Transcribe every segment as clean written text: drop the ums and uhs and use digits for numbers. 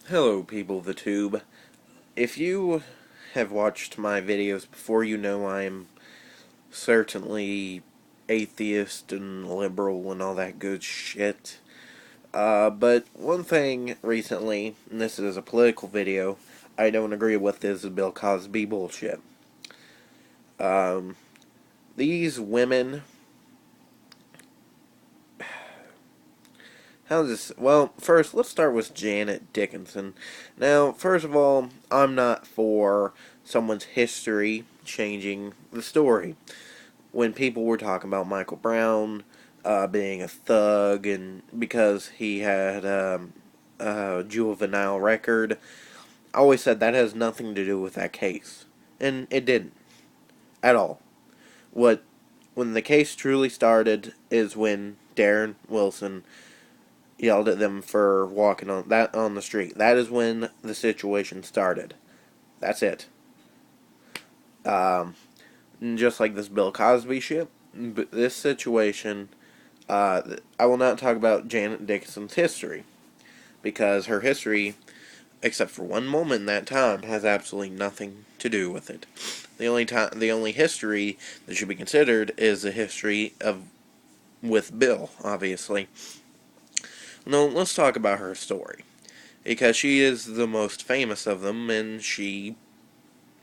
Hello, people of the tube. If you have watched my videos before, you know I'm certainly atheist and liberal and all that good shit. But one thing recently, and this is a political video, I don't agree with is the Bill Cosby bullshit. Um, these women, how's this? Well, first, let's start with Janet Dickinson. Now, first of all, I'm not for someone's history changing the story. When people were talking about Michael Brown being a thug and because he had a juvenile record, I always said that has nothing to do with that case. And it didn't. At all. What When the case truly started is when Darren Wilson yelled at them for walking on the street. That is when the situation started. That's it. Um, just like this Bill Cosby shit, but this situation, I will not talk about Janet Dickinson's history because her history, except for one moment in that time, has absolutely nothing to do with it. The only history that should be considered is the history of with Bill, obviously. No, let's talk about her story because she is the most famous of them, and she,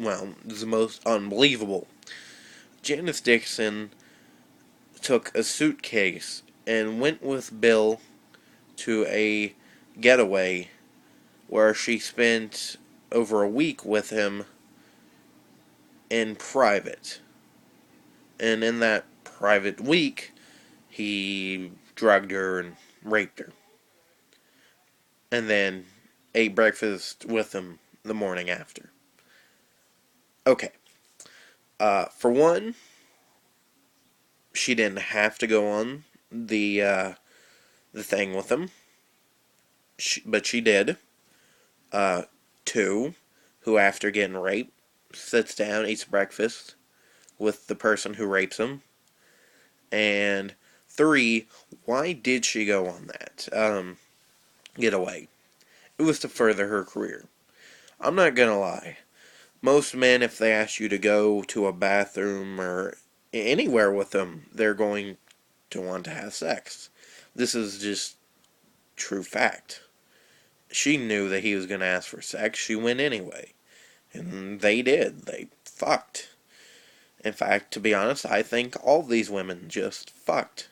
well, is the most unbelievable. Janice Dixon took a suitcase and went with Bill to a getaway where she spent over a week with him in private. And in that private week, he drugged her and raped her. And then ate breakfast with him the morning after. Okay. For one, she didn't have to go on the thing with him, but she did. Uh, Two, who after getting raped sits down, eats breakfast with the person who rapes him. And three, why did she go on that getaway? It was to further her career. I'm not gonna lie. Most men, if they ask you to go to a bathroom or anywhere with them, they're going to want to have sex. This is just true fact. She knew that he was going to ask for sex. She went anyway. And they did. They fucked. In fact, to be honest, I think all these women just fucked.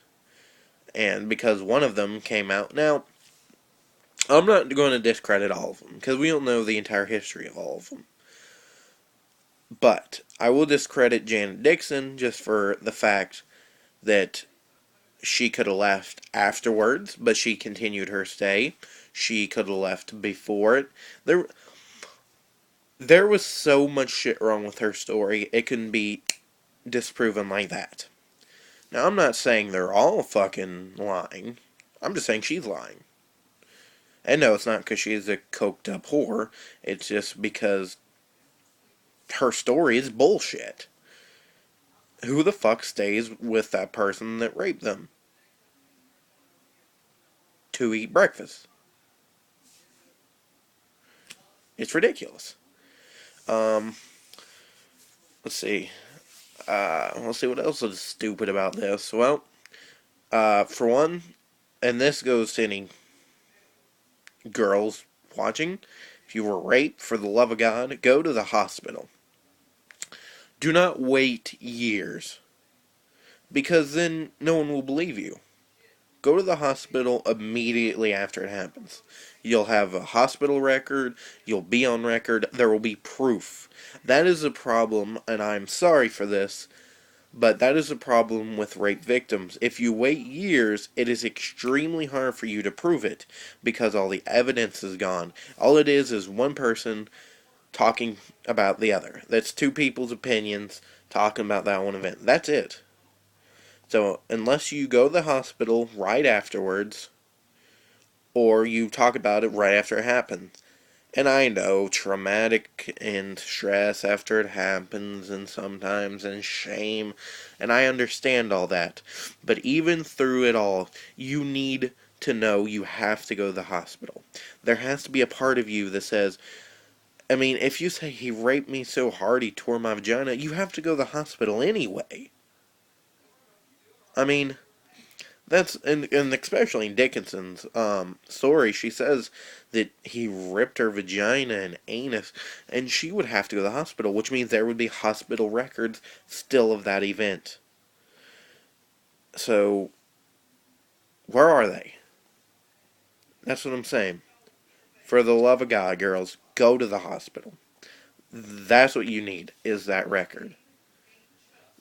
And because one of them came out. Now, I'm not going to discredit all of them, because we don't know the entire history of all of them. But I will discredit Janet Dixon just for the fact that she could have left afterwards, but she continued her stay. She could have left before it. There was so much shit wrong with her story, it couldn't be disproven like that. Now, I'm not saying they're all fucking lying. I'm just saying she's lying. And no, it's not because she's a coked up whore. It's just because her story is bullshit. Who the fuck stays with that person that raped them to eat breakfast? It's ridiculous. Um, let's see. Let's see what else is stupid about this. Well, for one, and this goes to any girls watching, if you were raped, for the love of God, go to the hospital. Do not wait years, because then no one will believe you. Go to the hospital immediately after it happens. You'll have a hospital record, you'll be on record, there will be proof. That is a problem, and I'm sorry for this, but that is a problem with rape victims. If you wait years, it is extremely hard for you to prove it because all the evidence is gone. All it is one person talking about the other. That's two people's opinions talking about that one event. That's it. So, unless you go to the hospital right afterwards, or you talk about it right after it happens, and I know traumatic and stress after it happens, and sometimes and shame, and I understand all that. But even through it all, you need to know you have to go to the hospital. There has to be a part of you that says, I mean, if you say he raped me so hard he tore my vagina, you have to go to the hospital anyway. I mean, and especially in Dickinson's story, she says that he ripped her vagina and anus, and she would have to go to the hospital, which means there would be hospital records still of that event. So, where are they? That's what I'm saying. For the love of God, girls, go to the hospital. That's what you need, is that record.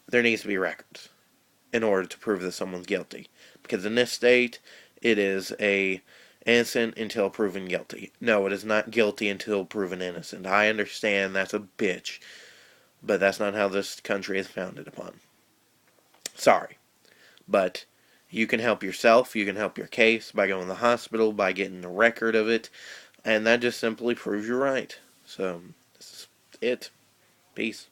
There needs to be records in order to prove that someone's guilty. Because in this state, it is a innocent until proven guilty. No, it is not guilty until proven innocent. I understand that's a bitch, but that's not how this country is founded upon. Sorry, but you can help yourself, you can help your case by going to the hospital, by getting a record of it, and that just simply proves you're right. So, this is it. Peace.